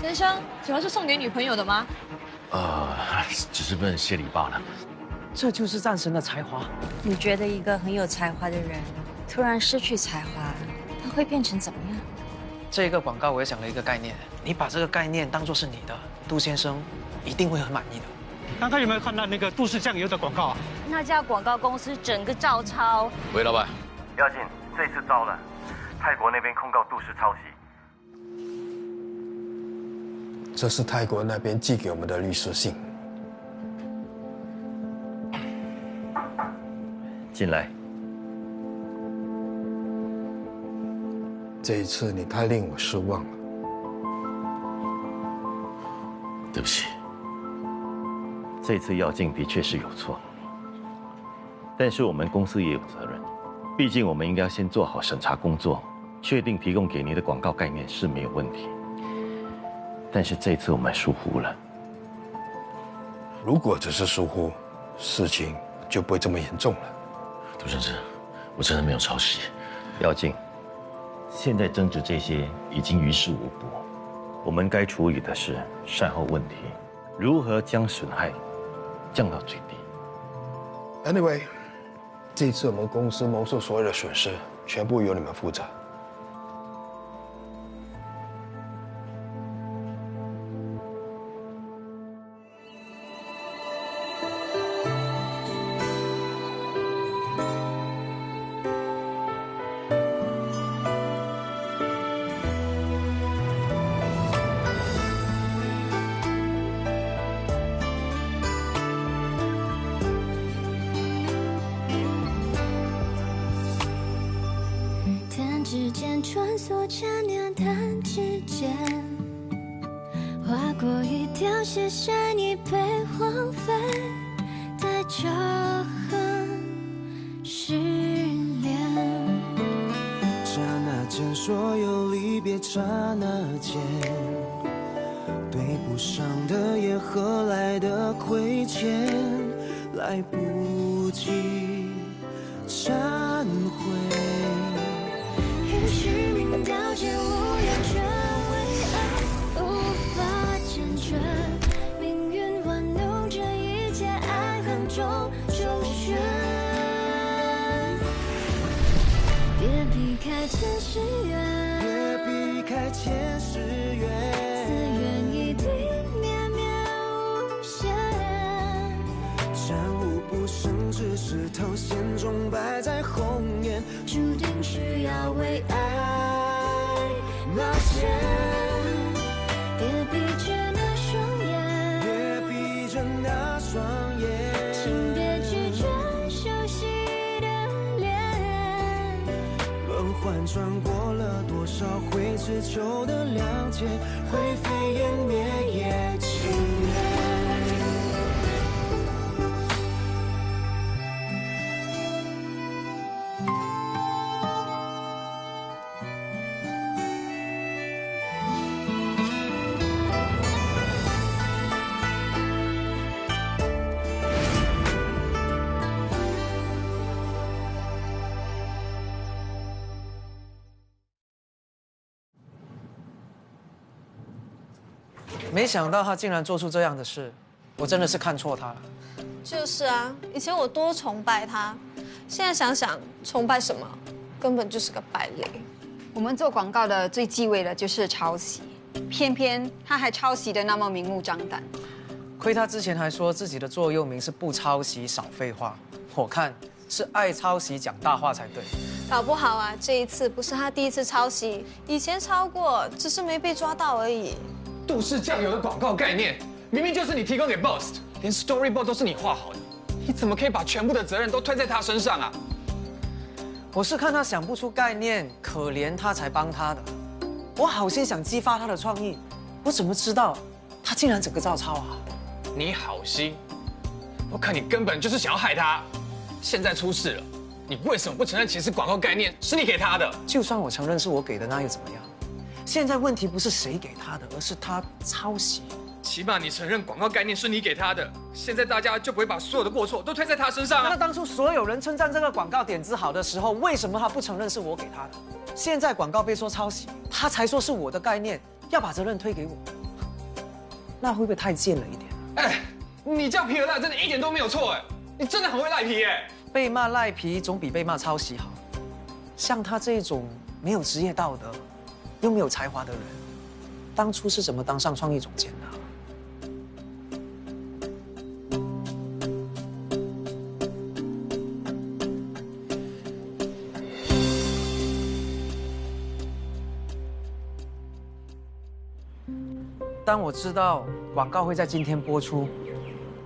先生，主要是送给女朋友的吗？只是份谢礼罢了。这就是战神的才华。你觉得一个很有才华的人突然失去才华，他会变成怎么样？这个广告我也想了一个概念，你把这个概念当作是你的，杜先生一定会很满意的。刚刚有没有看到那个杜氏酱油的广告啊？那家广告公司整个照抄。喂，老板，耀进，这次糟了，泰国那边控告杜氏抄袭。这是泰国那边寄给我们的律师信。进来。这一次你太令我失望了。对不起，这次耀进的确是有错，但是我们公司也有责任，毕竟我们应该先做好审查工作，确定提供给你的广告概念是没有问题。但是这次我们疏忽了。如果只是疏忽，事情就不会这么严重了。杜先生，我真的没有抄袭。耀进，现在争执这些已经于事无补，我们该处理的是善后问题，如何将损害降到最低。Anyway， 这次我们公司蒙受所有的损失，全部由你们负责。指尖穿梭千年的指尖，划过一条斜线，已被荒废，带着痕失联。刹那间，所有离别刹那间，对不上的也何来的亏欠，来不及忏悔。虚名凋谢无言，却为爱无法缱绻。命运玩弄这一切，爱恨中周旋。别避开前世缘，别避开前世缘，此缘一定绵绵无限。参悟不胜之事，头衔中摆在红颜，注定需要为爱冒险。别闭着那双眼，别闭着那双眼，请别拒绝熟悉的脸。轮换穿过了多少回，只求的谅解，灰飞烟灭也情愿。没想到他竟然做出这样的事，我真的是看错他了。就是啊，以前我多崇拜他，现在想想，崇拜什么，根本就是个败类。我们做广告的最忌讳的就是抄袭，偏偏他还抄袭的那么明目张胆。亏他之前还说自己的座右铭是不抄袭少废话，我看是爱抄袭讲大话才对。搞不好啊，这一次不是他第一次抄袭，以前抄过，只是没被抓到而已。杜氏酱油的广告概念，明明就是你提供给 Boss， 连 Storyboard 都是你画好的，你怎么可以把全部的责任都推在他身上啊？我是看他想不出概念，可怜他才帮他的。我好心想激发他的创意，我怎么知道他竟然整个照抄啊？你好心，我看你根本就是想要害他。现在出事了，你为什么不承认其实广告概念是你给他的？就算我承认是我给的，那又怎么样？现在问题不是谁给他的，而是他抄袭。起码你承认广告概念是你给他的，现在大家就不会把所有的过错都推在他身上啊。那当初所有人称赞这个广告点子好的时候，为什么他不承认是我给他的？现在广告被说抄袭，他才说是我的概念，要把责任推给我。那会不会太贱了一点？哎，你叫皮尔赖真的一点都没有错哎，你真的很会赖皮哎。被骂赖皮总比被骂抄袭好。像他这种没有职业道德又没有才华的人，当初是怎么当上创意总监的？当我知道广告会在今天播出，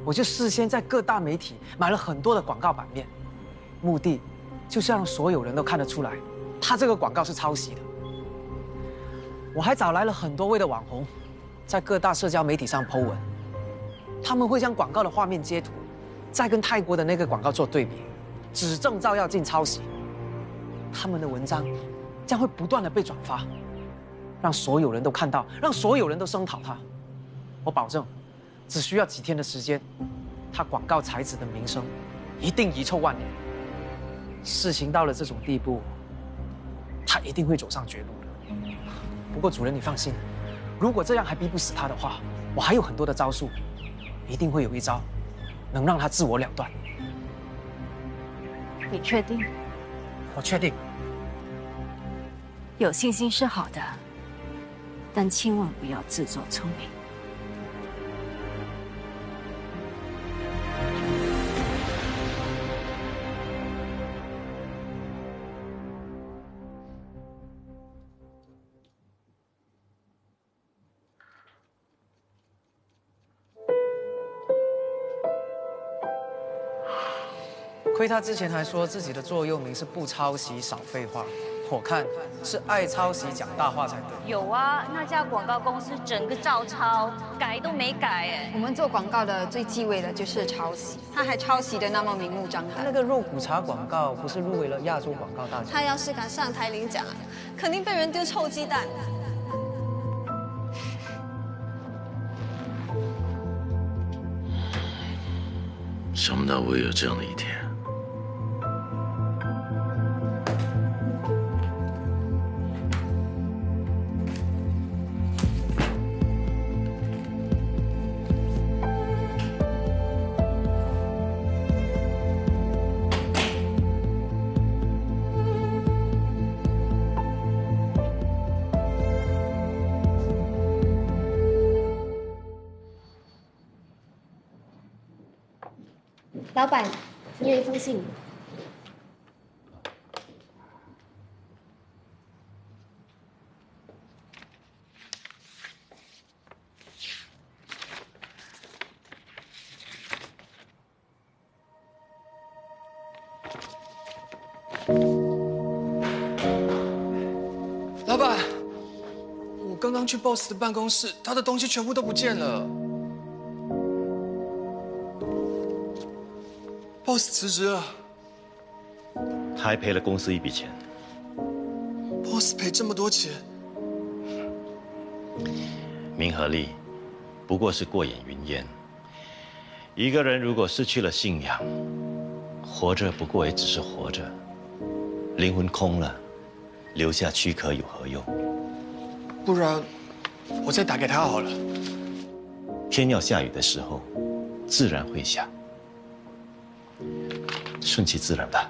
我就事先在各大媒体买了很多的广告版面，目的就是要让所有人都看得出来，他这个广告是抄袭的。我还找来了很多位的网红，在各大社交媒体上 po 文，他们会将广告的画面截图，再跟泰国的那个广告做对比，指证赵耀进抄袭。他们的文章将会不断的被转发。让所有人都看到，让所有人都声讨他。我保证，只需要几天的时间，他广告才子的名声一定遗臭万年。事情到了这种地步，他一定会走上绝路的。不过主人，你放心，如果这样还逼不死他的话，我还有很多的招数，一定会有一招能让他自我了断。你确定？我确定。有信心是好的。但千万不要自作聪明。亏他之前还说自己的座右铭是不抄袭、少废话。我看是爱抄袭讲大话才对。有啊，那家广告公司整个照抄，改都没改哎。我们做广告的最忌讳的就是抄袭，他还抄袭的那么明目张胆。那个肉骨茶广告不是入围了亚洲广告大奖？他要是敢上台领奖，肯定被人丢臭鸡蛋。想不到我也有这样的一天。老板，你有一封信。老板，我刚刚去 boss 的办公室，他的东西全部都不见了。boss 辞职了，他还赔了公司一笔钱。boss 赔这么多钱，名和利不过是过眼云烟。一个人如果失去了信仰，活着不过也只是活着，灵魂空了，留下躯壳有何用？不然我再打给他好了。天要下雨的时候，自然会下，顺其自然吧。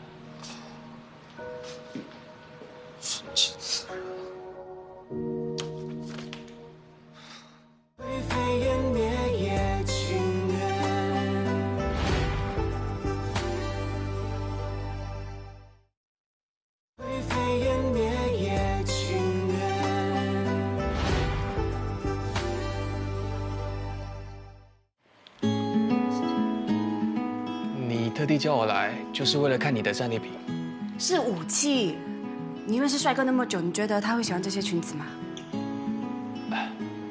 顺其自然。灰飞烟灭也情愿，灰飞烟灭也情愿。你特地叫我来，就是为了看你的战利品。是武器。你认识帅哥那么久，你觉得他会喜欢这些裙子吗？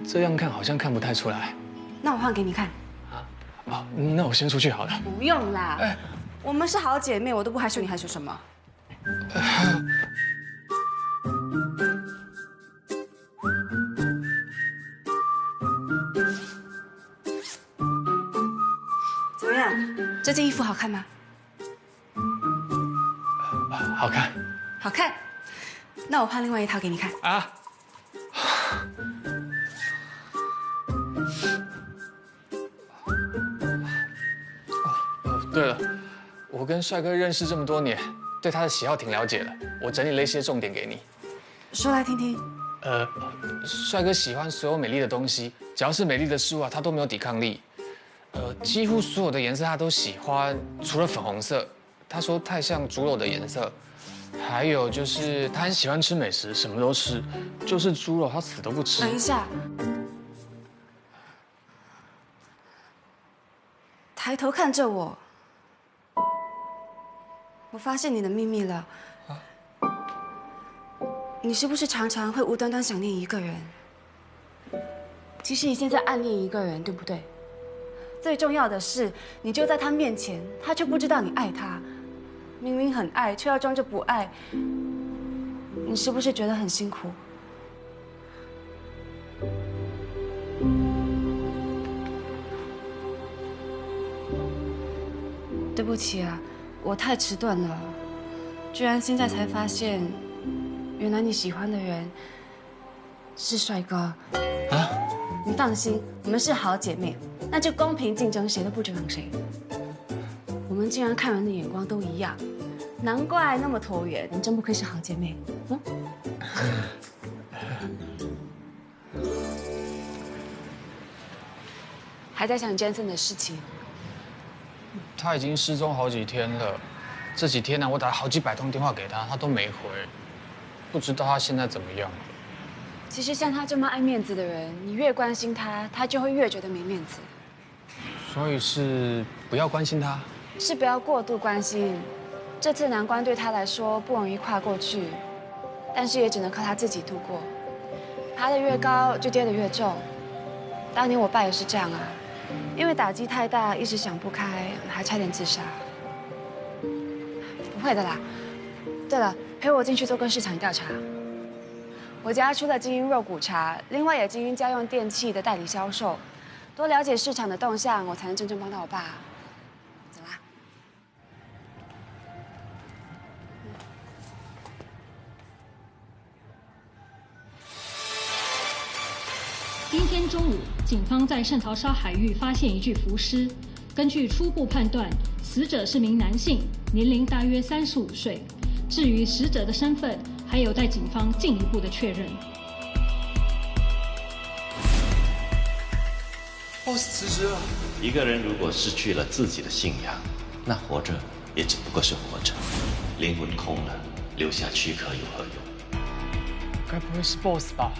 这样看好像看不太出来。那我换给你看。啊，那我先出去好了。不用啦，我们是好姐妹，我都不害羞，你害羞什么？怎么样？这件衣服好看吗？好看。好看。那我换另外一套给你看。啊。对了，我跟帅哥认识这么多年，对他的喜好挺了解的。我整理了一些重点给你。说来听听。帅哥喜欢所有美丽的东西，只要是美丽的事物啊，他都没有抵抗力。几乎所有的颜色他都喜欢，除了粉红色，他说太像猪肉的颜色。还有就是他很喜欢吃美食，什么都吃，就是猪肉他死都不吃。等一下，抬头看着我，我发现你的秘密了。你是不是常常会无端端想念一个人？其实你现在暗恋一个人，对不对？最重要的是，你就在他面前，他却不知道你爱他。明明很爱，却要装着不爱，你是不是觉得很辛苦？对不起啊，我太迟钝了，居然现在才发现，原来你喜欢的人是帅哥啊！你放心，我们是好姐妹，那就公平竞争，谁都不争谁。我们竟然看人的眼光都一样，难怪那么投缘，你真不愧是好姐妹。还在想 Jensen 的事情？他已经失踪好几天了，这几天呢，我打了好几百通电话给他，他都没回，不知道他现在怎么样了。其实像他这么爱面子的人，你越关心他，他就会越觉得没面子。所以是不要关心他。是不要过度关心，这次难关对他来说不容易跨过去，但是也只能靠他自己度过。爬得越高就跌得越重。当年我爸也是这样啊，因为打击太大，一时想不开，还差点自杀。不会的啦。对了，陪我进去做个市场调查。我家除了经营肉骨茶，另外也经营家用电器的代理销售，多了解市场的动向，我才能真正帮到我爸。今天中午，警方在圣淘沙海域发现一具浮尸。根据初步判断，死者是名男性，年龄大约35岁。至于死者的身份，还有待警方进一步的确认。boss 辞职了。一个人如果失去了自己的信仰，那活着也只不过是活着，灵魂空了，留下躯壳有何用？该不会是 boss 吧？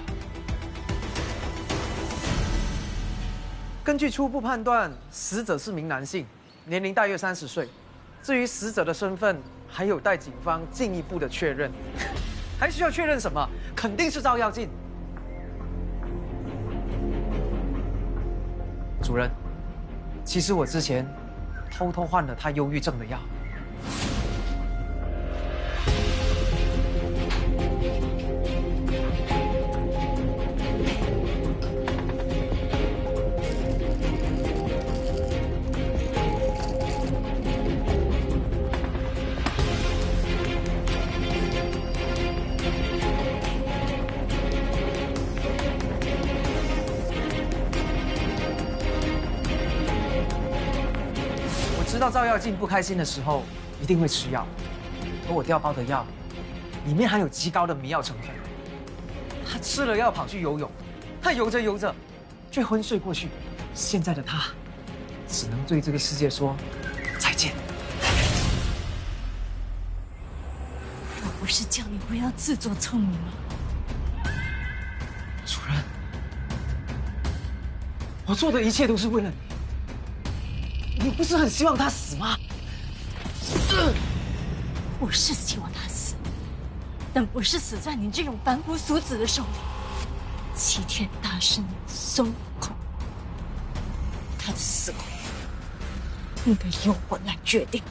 根据初步判断，死者是名男性，年龄大约30岁。至于死者的身份，还有待警方进一步的确认。还需要确认什么？肯定是照妖镜。主任，其实我之前偷偷换了他忧郁症的药。知道照妖镜不开心的时候一定会吃药，而我调包的药里面含有极高的迷药成分。他吃了药跑去游泳，他游着游着却昏睡过去。现在的他只能对这个世界说再见。我不是叫你不要自作聪明吗？主任，我做的一切都是为了你。你不是很希望他死吗？我是希望他死，但不是死在你这种凡夫俗子的手里。齐天大圣孙悟空，他的死活应该由我来决定。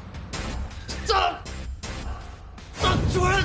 主任，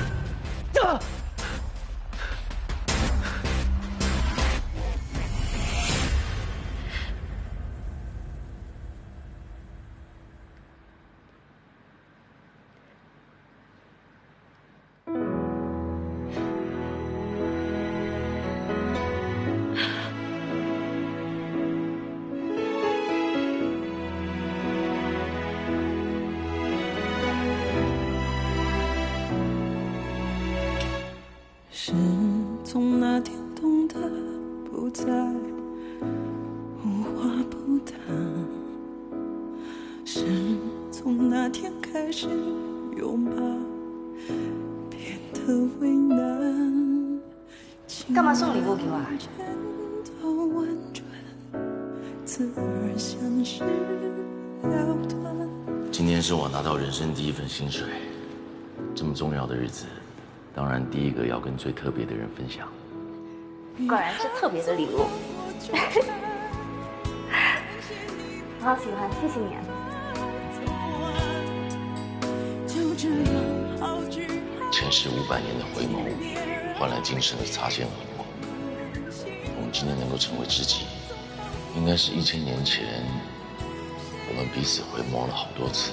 无话不谈。是从那天开始，拥抱变得为难。干嘛送礼物给我啊？自而相识了断。今天是我拿到人生第一份薪水，这么重要的日子，当然第一个要跟最特别的人分享。果然是特别的礼物，我好喜欢，谢谢你啊。前世500年的回眸，换来今生的擦肩而过。我们今天能够成为知己，应该是1000年前我们彼此回眸了好多次，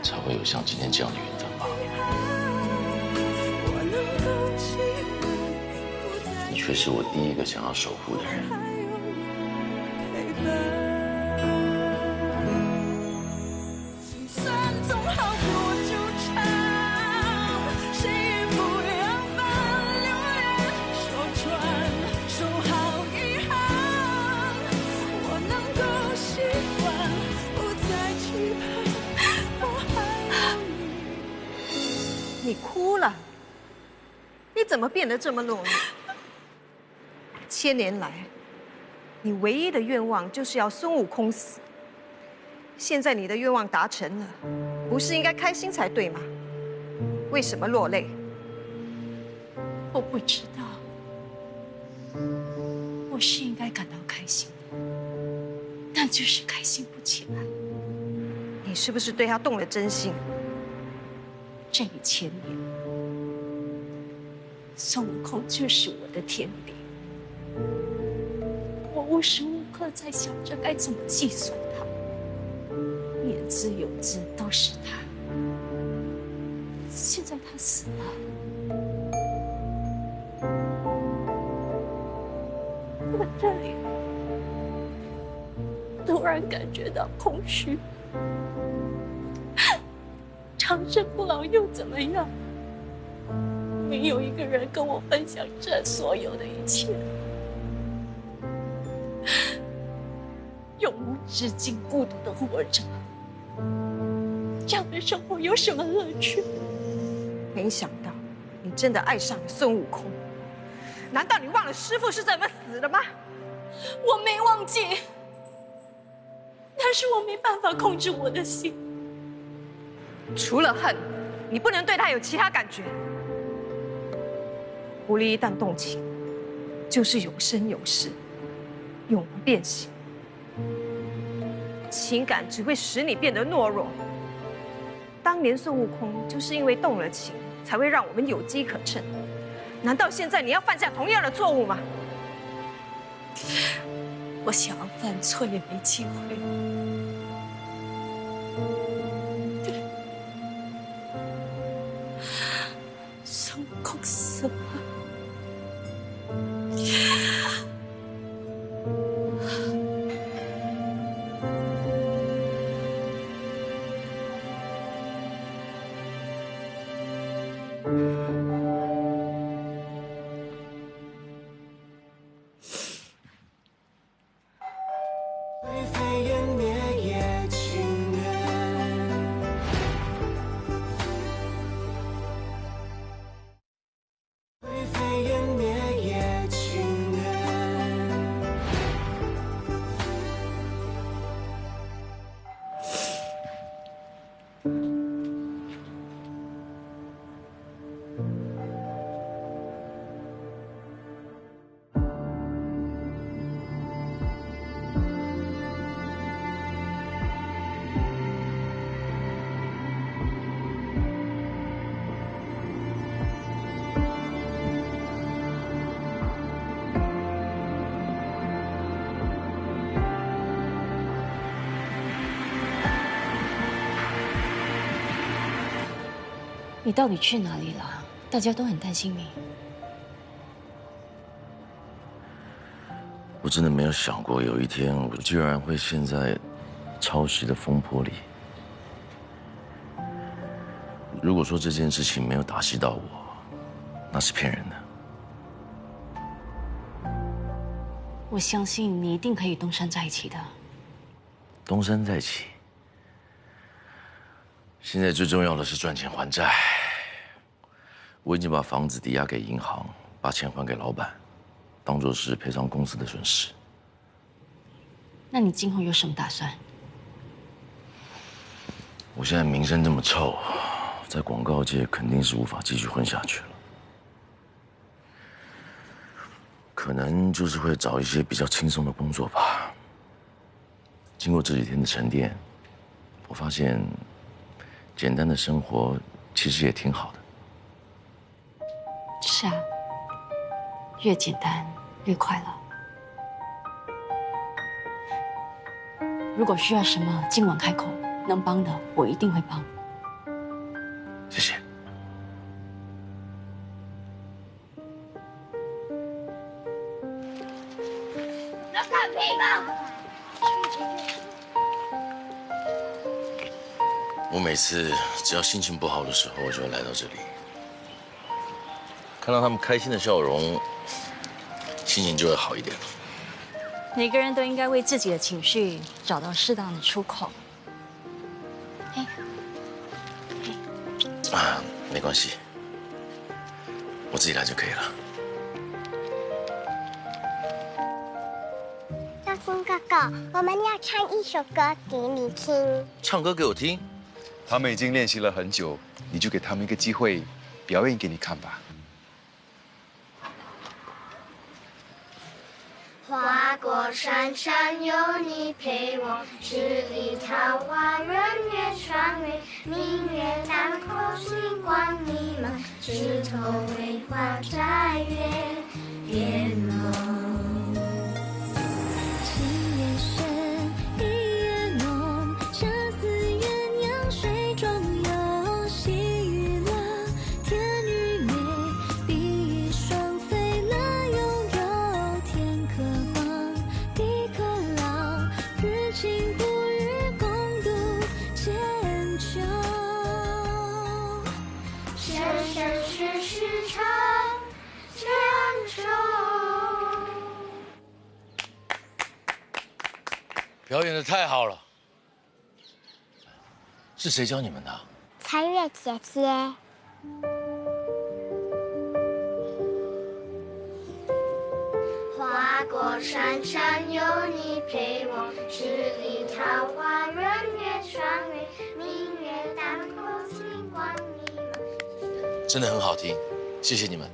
才会有像今天这样的缘分吧。你却是我第一个想要守护的人。你哭了？你怎么变得这么懦弱？1000年来，你唯一的愿望就是要孙悟空死。现在你的愿望达成了，不是应该开心才对吗？为什么落泪？我不知道，我是应该感到开心的，但就是开心不起来。你是不是对他动了真心？这1000年，孙悟空就是我的天敌。我无时无刻在想着该怎么计算他，念兹有兹都是他。现在他死了，我这里突然感觉到空虚。长生不老又怎么样？没有一个人跟我分享这所有的一切，永无止境孤独的活着，这样的生活有什么乐趣？没想到你真的爱上了孙悟空，难道你忘了师父是怎么死的吗？我没忘记，但是我没办法控制我的心。除了恨，你不能对他有其他感觉。狐狸一旦动情，就是有生有死，永不变形。情感只会使你变得懦弱。当年孙悟空就是因为动了情，才会让我们有机可乘。难道现在你要犯下同样的错误吗？我想要犯错也没机会。孙悟空死了，飞烟灭也情缘。飞烟灭也情缘。你到底去哪里了？大家都很担心你。我真的没有想过有一天我居然会陷在超时的风波里。如果说这件事情没有打击到我，那是骗人的。我相信你一定可以东山再起的。东山再起。现在最重要的是赚钱还债。我已经把房子抵押给银行，把钱还给老板，当作是赔偿公司的损失。那你今后有什么打算？我现在名声这么臭，在广告界肯定是无法继续混下去了。可能就是会找一些比较轻松的工作吧。经过这几天的沉淀，我发现简单的生活其实也挺好的。是啊，越简单越快乐。如果需要什么，尽管开口，能帮的我一定会帮。谢谢。要看屁吗？我每次只要心情不好的时候，我就会来到这里，看到他们开心的笑容，心情就会好一点。每个人都应该为自己的情绪找到适当的出口。啊，没关系，我自己来就可以了。大风哥哥，我们要唱一首歌给你听。唱歌给我听？他们已经练习了很久，你就给他们一个机会，表演给你看吧。花果山上有你陪我，十里桃花人月双月，明月当空星光弥漫，枝头桂花摘月圆梦。情也深，意也浓，相思鸳鸯水中游，细雨了，天与美，比翼双飞乐悠悠，天可望，地可老，此情不渝共度千秋。生生世世长相守。表演的太好了，是谁教你们的？彩月姐姐。花果山上有你陪我，十里桃花人月双月，明月当空星光弥漫。真的很好听，谢谢你们。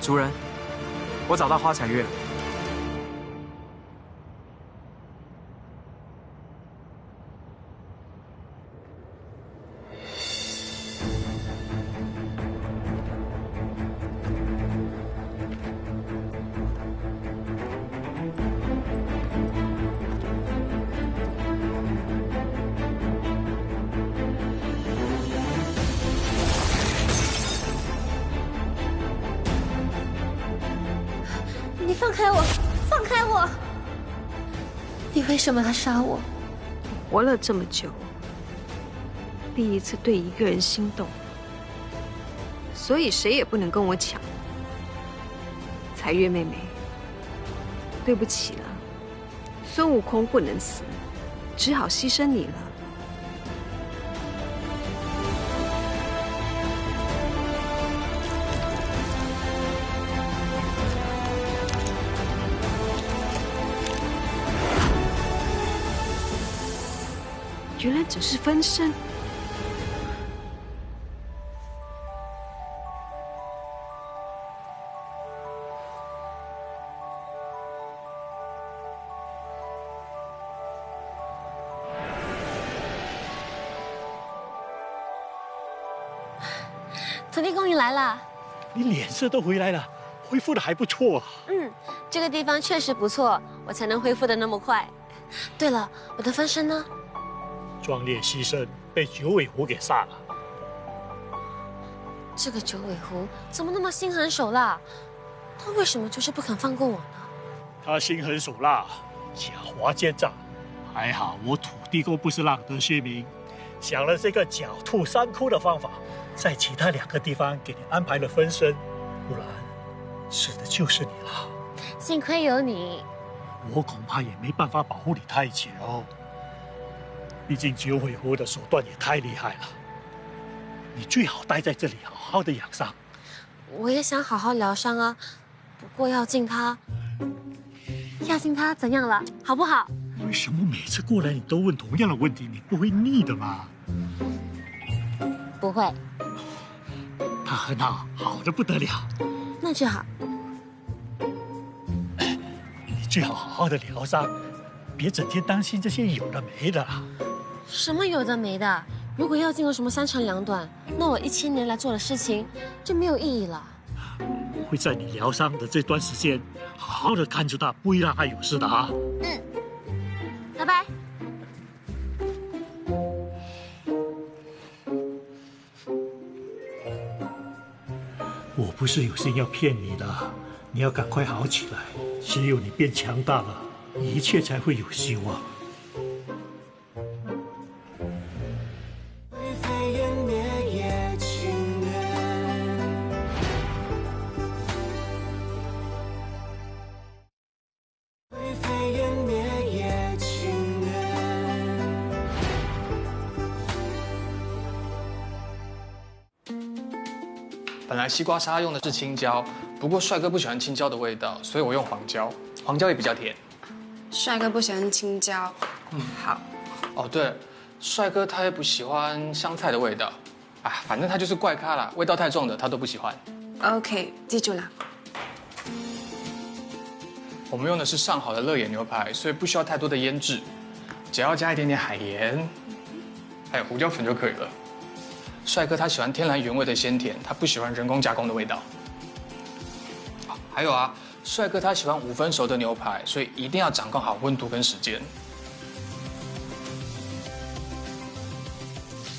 主人，我找到花彩月了。你放开我！放开我！你为什么要杀我？活了这么久，第一次对一个人心动，所以谁也不能跟我抢。彩月妹妹，对不起了，孙悟空不能死，只好牺牲你了。原来只是分身。土地公，你来了。你脸色都回来了，恢复的还不错啊。这个地方确实不错，我才能恢复的那么快。对了，我的分身呢？壮烈牺牲，被九尾狐给杀了。这个九尾狐怎么那么心狠手辣？他为什么就是不肯放过我呢？他心狠手辣，狡猾奸诈。还好我土地公不是浪得虚名，想了这个狡兔三窟的方法，在其他2个地方给你安排了分身，不然死的就是你了。幸亏有你，我恐怕也没办法保护你太久。毕竟九尾狐的手段也太厉害了，你最好待在这里，好好的养伤。我也想好好疗伤啊，不过要敬他怎样了，好不好？为什么每次过来你都问同样的问题？你不会腻的吗？不会。他很好，好的不得了。那就好。你最好好好的疗伤，别整天担心这些有的没的啦。什么有的没的？如果药精有什么3长2短，那我1000年来做的事情就没有意义了。我会在你疗伤的这段时间，好好的看着他，不会让他有事的啊。拜拜。我不是有心要骗你的，你要赶快好起来。只有你变强大了，一切才会有希望。本来西瓜沙用的是青椒，不过帅哥不喜欢青椒的味道，所以我用黄椒，黄椒也比较甜。帅哥不喜欢青椒，好。哦，对了，帅哥他也不喜欢香菜的味道，反正他就是怪咖啦，味道太重的他都不喜欢。OK， 记住了。我们用的是上好的乐野牛排，所以不需要太多的腌制，只要加一点点海盐，还有胡椒粉就可以了。帅哥他喜欢天然原味的鲜甜，他不喜欢人工加工的味道。还有啊，帅哥他喜欢5分熟的牛排，所以一定要掌控好温度跟时间。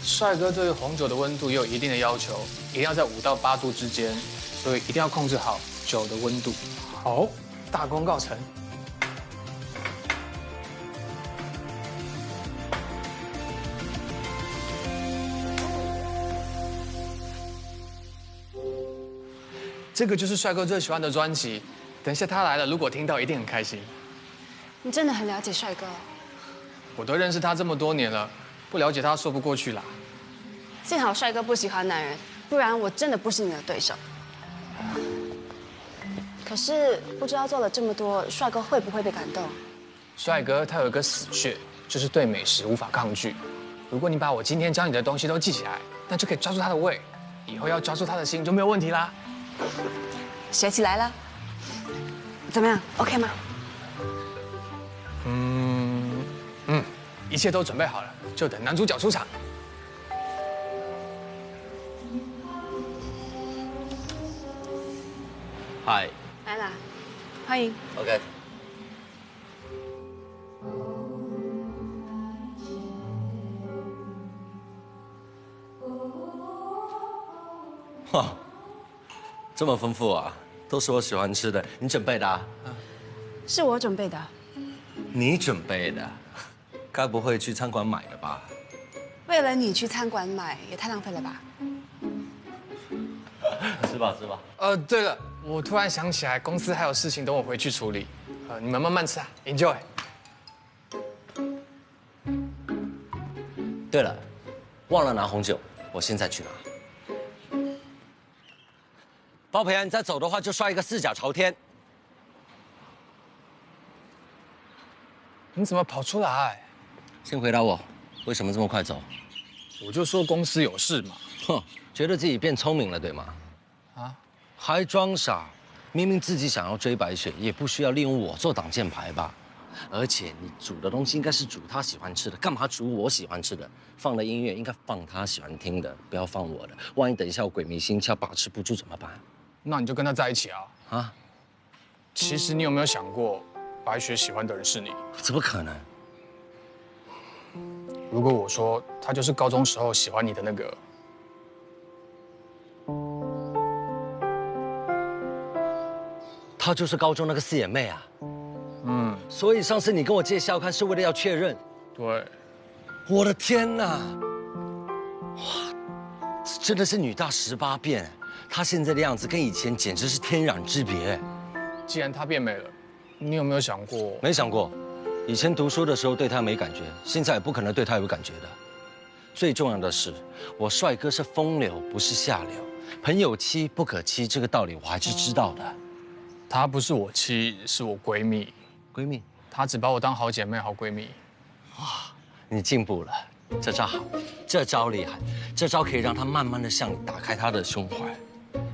帅哥对红酒的温度也有一定的要求，一定要在5到8度之间，所以一定要控制好酒的温度。好，大功告成。这个就是帅哥最喜欢的专辑，等一下他来了，如果听到一定很开心。你真的很了解帅哥，我都认识他这么多年了，不了解他说不过去啦。幸好帅哥不喜欢男人，不然我真的不是你的对手。可是不知道做了这么多，帅哥会不会被感动？帅哥他有一个死穴，就是对美食无法抗拒。如果你把我今天教你的东西都记起来，那就可以抓住他的胃，以后要抓住他的心就没有问题啦。学起来了，怎么样 ？OK 吗？一切都准备好了，就等男主角出场。嗨，来啦，欢迎。OK。哇，这么丰富啊，都是我喜欢吃的。你准备的啊？是我准备的。你准备的？该不会去餐馆买的吧？为了你去餐馆买，也太浪费了吧？吃吧，吃吧。对了，我突然想起来，公司还有事情等我回去处理。你们慢慢吃啊 ，Enjoy。对了，忘了拿红酒，我现在去拿。包培安，你再走的话就摔一个四脚朝天。你怎么跑出来？先回答我，为什么这么快走？我就说公司有事嘛。哼，觉得自己变聪明了，对吗？啊？还装傻？明明自己想要追白雪，也不需要利用我做挡箭牌吧？而且你煮的东西应该是煮他喜欢吃的，干嘛煮我喜欢吃的？放的音乐应该放他喜欢听的，不要放我的。万一等一下我鬼迷心窍把持不住怎么办？那你就跟他在一起啊！啊？其实你有没有想过，白雪喜欢的人是你？怎么可能？如果我说他就是高中时候喜欢你的那个，她就是高中那个四眼妹啊。嗯，所以上次你跟我借校刊是为了要确认。对。我的天哪！哇，真的是女大18变。她现在的样子跟以前简直是天壤之别。既然她变美了，你有没有想过？没想过，以前读书的时候对她没感觉，现在也不可能对她有感觉的。最重要的是，我帅哥是风流，不是下流。朋友妻不可欺，这个道理我还是知道的。她不是我妻，是我闺蜜。闺蜜？她只把我当好姐妹、好闺蜜。哇，你进步了，这招好，这招厉害，这招可以让她慢慢的向你打开她的胸怀，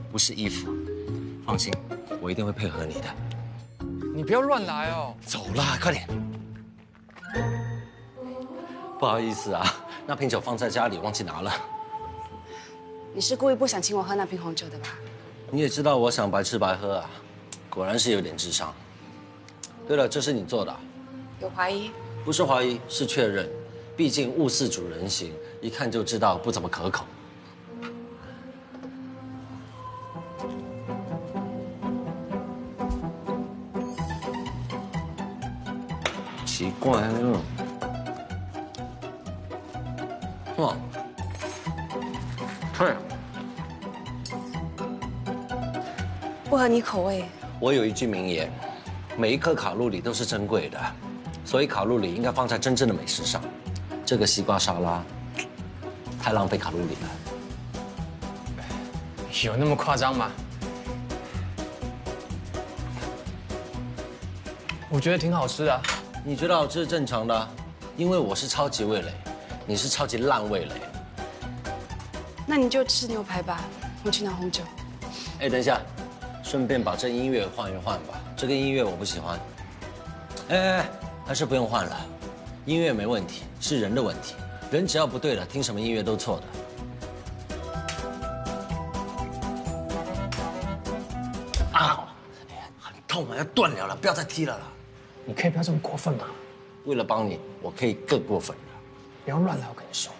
不是衣服。放心，我一定会配合你的。你不要乱来哦。走啦，快点。不好意思啊，那瓶酒放在家里忘记拿了。你是故意不想请我喝那瓶红酒的吧？你也知道我想白吃白喝啊，果然是有点智商。对了，这是你做的啊？有怀疑？不是怀疑，是确认。毕竟物似主人形，一看就知道不怎么可口。奇怪了，哇，对，不合你口味。我有一句名言，每一克卡路里都是珍贵的，所以卡路里应该放在真正的美食上。这个西瓜沙拉太浪费卡路里了。有那么夸张吗？我觉得挺好吃的。你觉得好吃是正常的，因为我是超级味蕾，你是超级烂味蕾。那你就吃牛排吧，我去拿红酒。哎，等一下，顺便把这音乐换一换吧，这个音乐我不喜欢。哎，还是不用换了，音乐没问题，是人的问题，人只要不对了，听什么音乐都错的。啊，哎呀，很痛啊，要断了了，不要再踢了啦。你可以不要这么过分吗？为了帮你，我可以更过分的。不要乱来，我跟你说。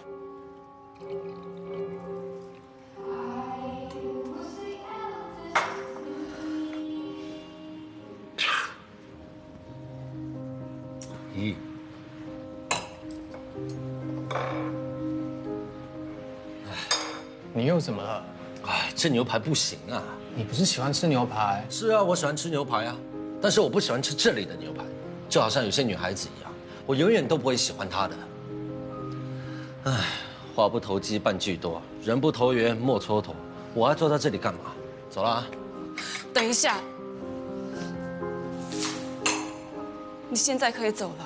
咦？你又怎么了？哎，这牛排不行啊！你不是喜欢吃牛排？是啊，我喜欢吃牛排啊，但是我不喜欢吃这里的牛排，就好像有些女孩子一样，我永远都不会喜欢她的。唉，话不投机半句多，人不投缘莫蹉跎。我还坐在这里干嘛？走了啊！等一下，你现在可以走了。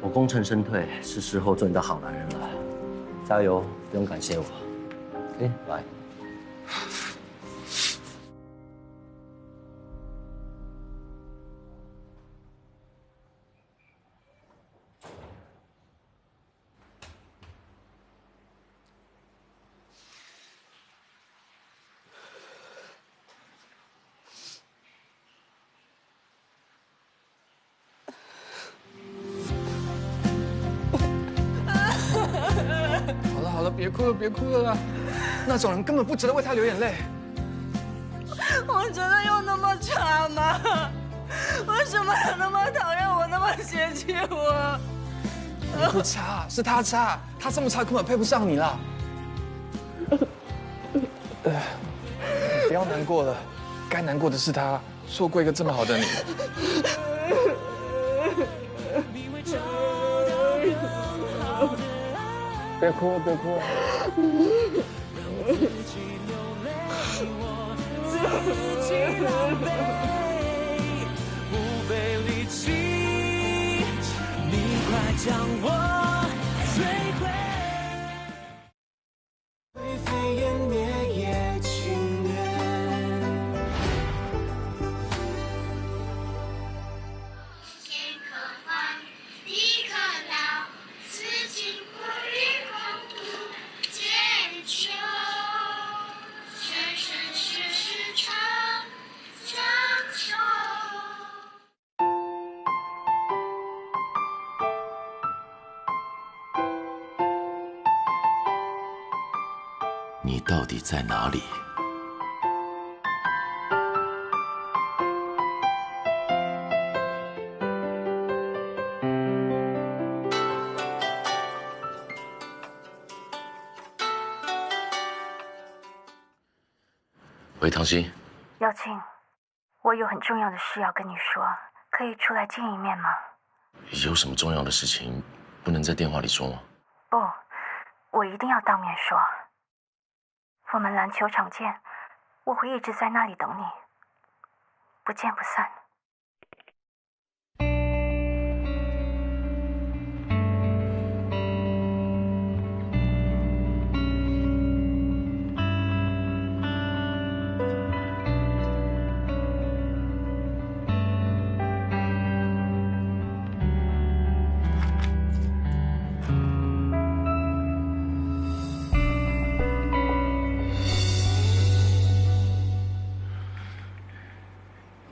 我功成身退，是时候做你的好男人了。加油，不用感谢我。哎，来。好了，别哭了，别哭了啦！那种人根本不值得为他流眼泪。我真的有那么差吗？为什么他那么讨厌我，那么嫌弃我？你不差，是他差，他这么差根本配不上你啦。不要难过了，该难过的是他错过一个这么好的你。别哭，别哭。不被离弃，你快将我摧毁。飞烟灭也情愿。天可欢，地可老，此情不与共度千秋。生生世世长相守。你到底在哪里？喂，唐鑫。耀庆，我有很重要的事要跟你说，可以出来见一面吗？有什么重要的事情不能在电话里说吗？不，我一定要当面说。我们篮球场见，我会一直在那里等你，不见不散。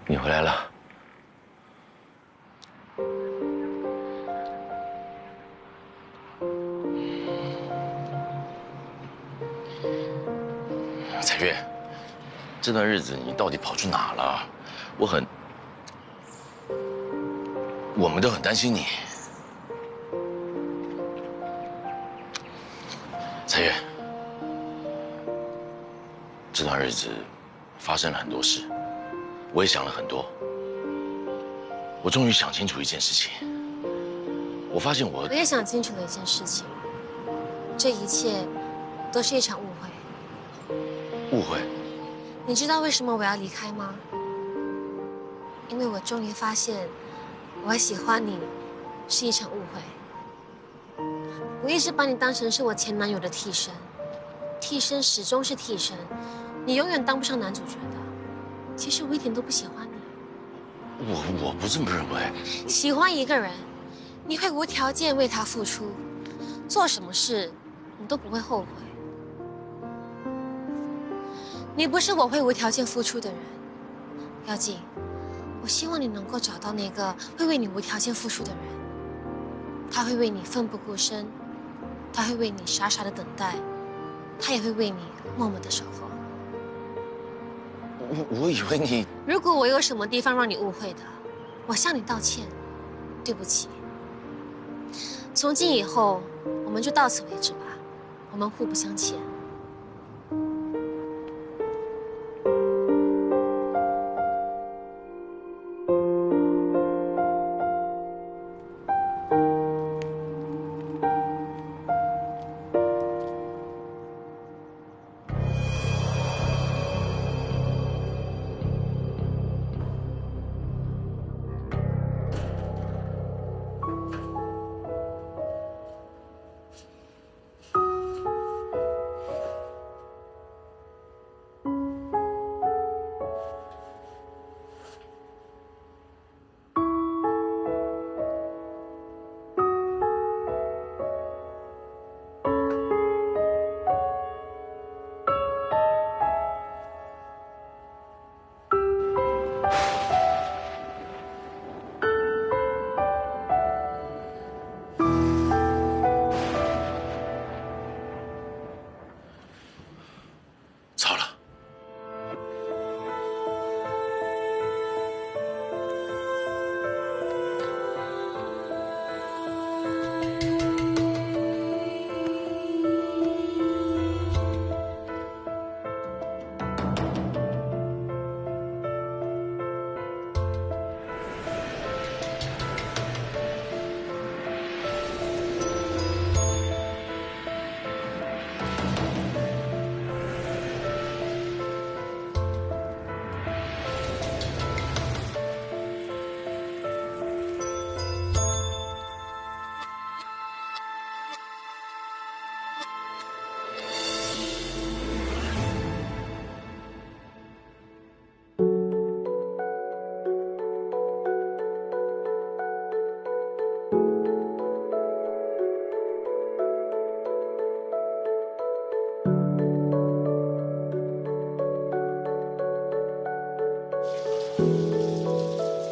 你回来了。彩月，这段日子你到底跑去哪了？我们都很担心你。彩月，这段日子发生了很多事。我也想了很多，我终于想清楚一件事情。我发现我也想清楚了一件事情，这一切都是一场误会。误会？你知道为什么我要离开吗？因为我终于发现，我喜欢你是一场误会。我一直把你当成是我前男友的替身，替身始终是替身，你永远当不上男主角的。其实我一点都不喜欢你。我不这么认为。喜欢一个人，你会无条件为他付出，做什么事你都不会后悔。你不是我会无条件付出的人，耀静。我希望你能够找到那个会为你无条件付出的人，他会为你奋不顾身，他会为你傻傻的等待，他也会为你默默的守候。我以为你……如果我有什么地方让你误会的，我向你道歉，对不起。从今以后，我们就到此为止吧，我们互不相欠。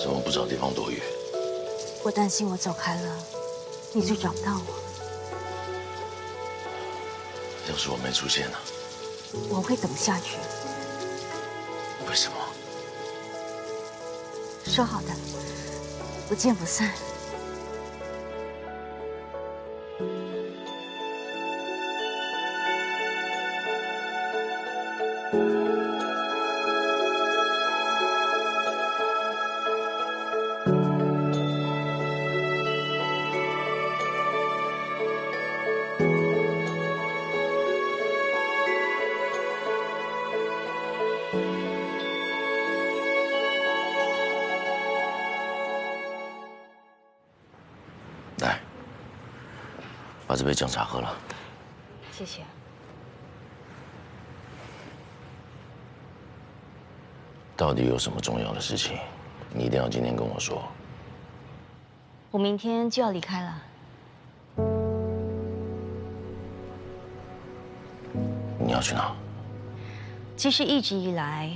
怎么不找地方躲雨？我担心我走开了，你就找不到我。要是我没出现呢？我会等下去。为什么？说好的，不见不散。来，把这杯姜茶喝了。谢谢。到底有什么重要的事情？你一定要今天跟我说。我明天就要离开了。你要去哪？其实一直以来，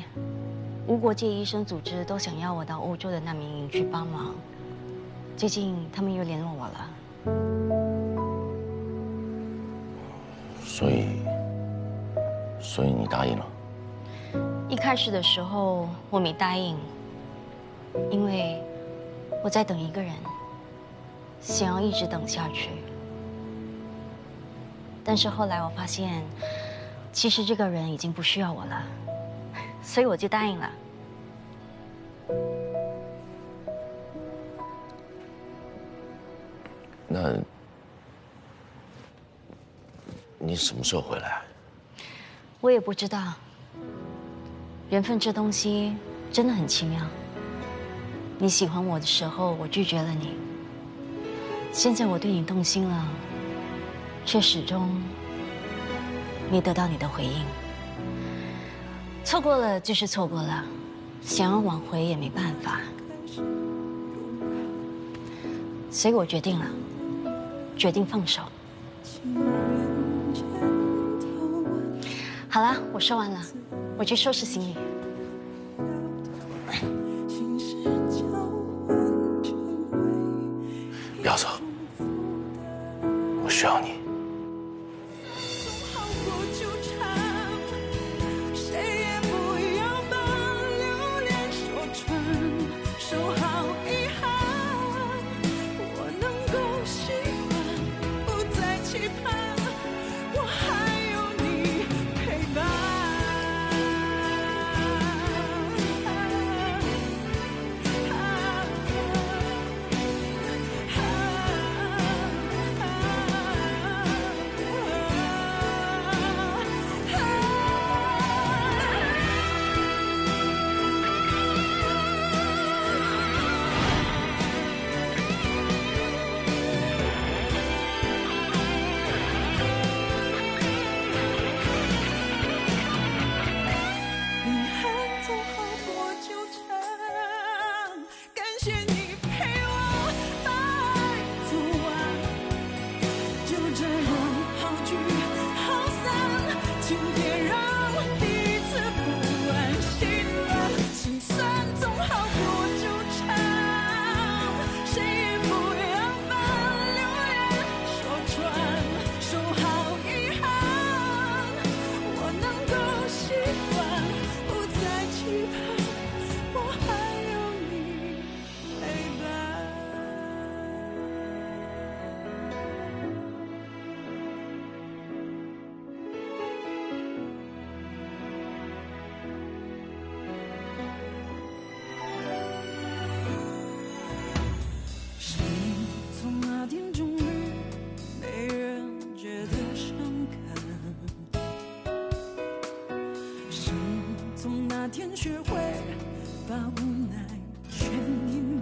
无国界医生组织都想要我到欧洲的难民营去帮忙。最近他们又联络我了。所以你答应了？一开始的时候我没答应，因为我在等一个人，想要一直等下去。但是后来我发现，其实这个人已经不需要我了，所以我就答应了。那你什么时候回来？我也不知道。缘分这东西真的很奇妙。你喜欢我的时候，我拒绝了你。现在我对你动心了，却始终没得到你的回应。错过了就是错过了，想要挽回也没办法。所以我决定了，决定放手。好了，我说完了，我去收拾行李。不要走，我需要你。学会把无奈全隐